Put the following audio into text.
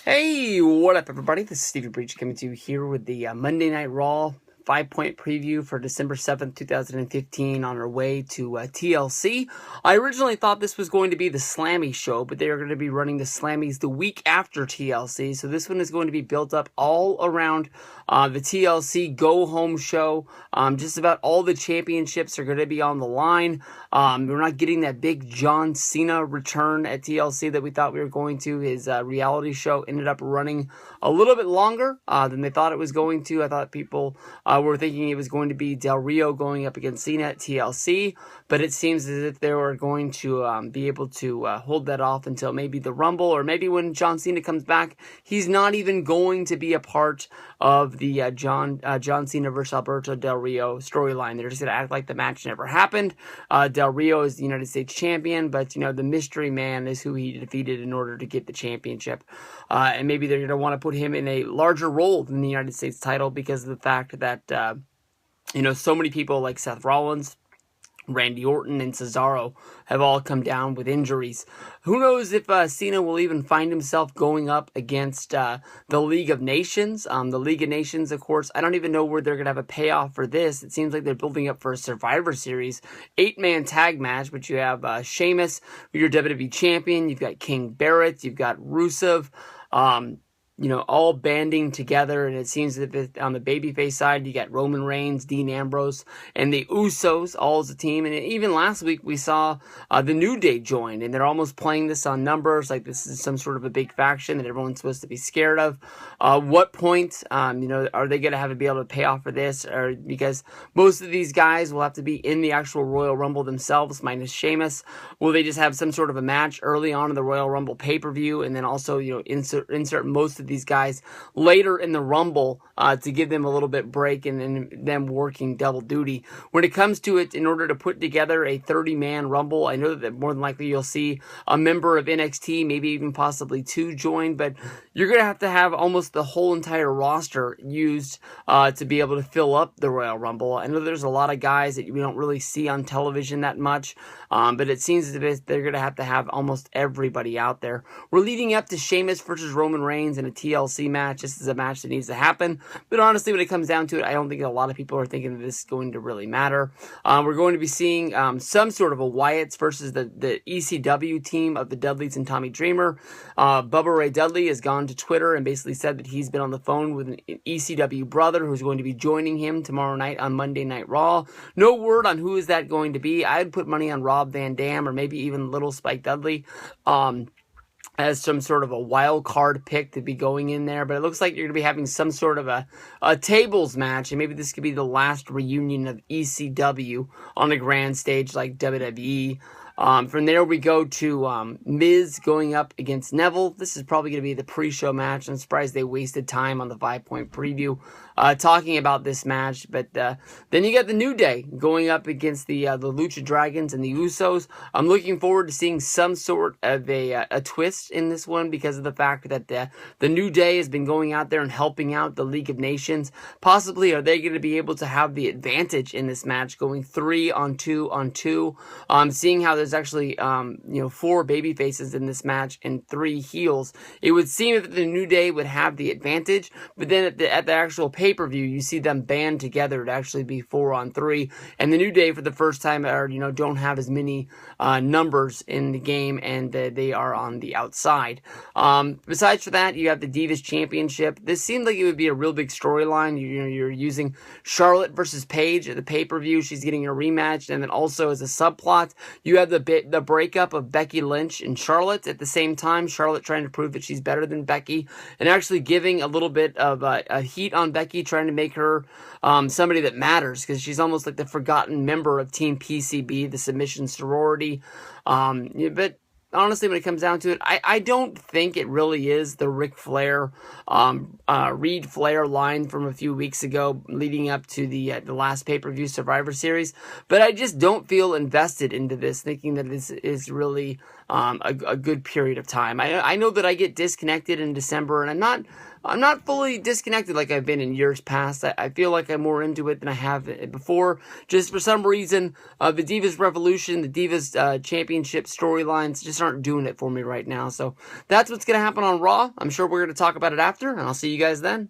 Hey, what up, everybody? This is Stevie Breach coming to you here with the Monday Night Raw 5-point preview for December 7th, 2015 on our way to TLC. I originally thought this was going to be the Slammy show, but they are going to be running the Slammies the week after TLC, so this one is going to be built up all around the TLC go-home show. Just about all the championships are going to be on the line. We're not getting that big John Cena return at TLC that we thought we were going to. His reality show ended up running a little bit longer than they thought it was going to. I thought people were thinking it was going to be Del Rio going up against Cena at TLC, but it seems as if they were going to be able to hold that off until maybe the Rumble, or maybe when John Cena comes back, he's not even going to be a part of the John Cena versus Alberto Del Rio storyline. They're just going to act like the match never happened. Del Rio is the United States champion, but the mystery man is who he defeated in order to get the championship. And maybe they're going to want to put him in a larger role than the United States title because of the fact that so many people like Seth Rollins, Randy Orton, and Cesaro have all come down with injuries. Who knows if Cena will even find himself going up against the League of Nations. The League of Nations, of course, I don't even know where they're going to have a payoff for this. It seems like they're building up for a Survivor Series 8-man tag match, but you have Sheamus, your WWE champion. You've got King Barrett. You've got Rusev. All banding together, and it seems that on the babyface side, you got Roman Reigns, Dean Ambrose, and the Usos all as a team. And even last week, we saw the New Day join, and they're almost playing this on numbers, like this is some sort of a big faction that everyone's supposed to be scared of. What point, are they going to have to be able to pay off for this? Or because most of these guys will have to be in the actual Royal Rumble themselves, minus Sheamus. Will they just have some sort of a match early on in the Royal Rumble pay-per-view, and then also, insert most of these guys later in the Rumble to give them a little bit break and then them working double duty. When it comes to it, in order to put together a 30-man Rumble, I know that more than likely you'll see a member of NXT, maybe even possibly two join, but you're going to have almost the whole entire roster used to be able to fill up the Royal Rumble. I know there's a lot of guys that we don't really see on television that much, but it seems as if they're going to have almost everybody out there. We're leading up to Sheamus versus Roman Reigns in a TLC match. This is a match that needs to happen, but honestly, when it comes down to it, I don't think a lot of people are thinking that this is going to really matter. We're going to be seeing some sort of a Wyatts versus the ECW team of the Dudleys and Tommy Dreamer. Bubba Ray Dudley has gone to Twitter and basically said that he's been on the phone with an ECW brother who's going to be joining him tomorrow night on Monday Night Raw. No word on who is that going to be. I'd put money on Rob Van Dam or maybe even Little Spike Dudley. As some sort of a wild card pick to be going in there, but it looks like you're going to be having some sort of a tables match, and maybe this could be the last reunion of ECW on a grand stage like WWE. From there, we go to Miz going up against Neville. This is probably going to be the pre-show match. I'm surprised they wasted time on the 5-point preview talking about this match. But then you got the New Day going up against the Lucha Dragons and the Usos. I'm looking forward to seeing some sort of a twist in this one because of the fact that the New Day has been going out there and helping out the League of Nations. Possibly, are they going to be able to have the advantage in this match, going 3-on-2-on-2? Seeing how there's actually 4 baby faces in this match and 3 heels, it would seem that the New Day would have the advantage, but then at the actual pay-per-view, you see them band together to actually be 4-on-3, and the New Day for the first time don't have as many numbers in the game, and they are on the outside. Besides for that, you have the Divas Championship. This seemed like it would be a real big storyline. You're using Charlotte versus Paige at the pay-per-view. She's getting a rematch, and then also as a subplot, you have the breakup of Becky Lynch and Charlotte at the same time. Charlotte trying to prove that she's better than Becky, and actually giving a little bit of a heat on Becky, trying to make her somebody that matters, because she's almost like the forgotten member of Team PCB, the submission sorority. But honestly, when it comes down to it, I don't think it really is the Ric Flair, Reed Flair line from a few weeks ago leading up to the last pay-per-view Survivor Series. But I just don't feel invested into this, thinking that this is really a good period of time. I know that I get disconnected in December, and I'm not I'm not fully disconnected like I've been in years past. I feel like I'm more into it than I have before. Just for some reason, the Divas Revolution, the Divas Championship storylines just aren't doing it for me right now. So that's what's going to happen on Raw. I'm sure we're going to talk about it after, and I'll see you guys then.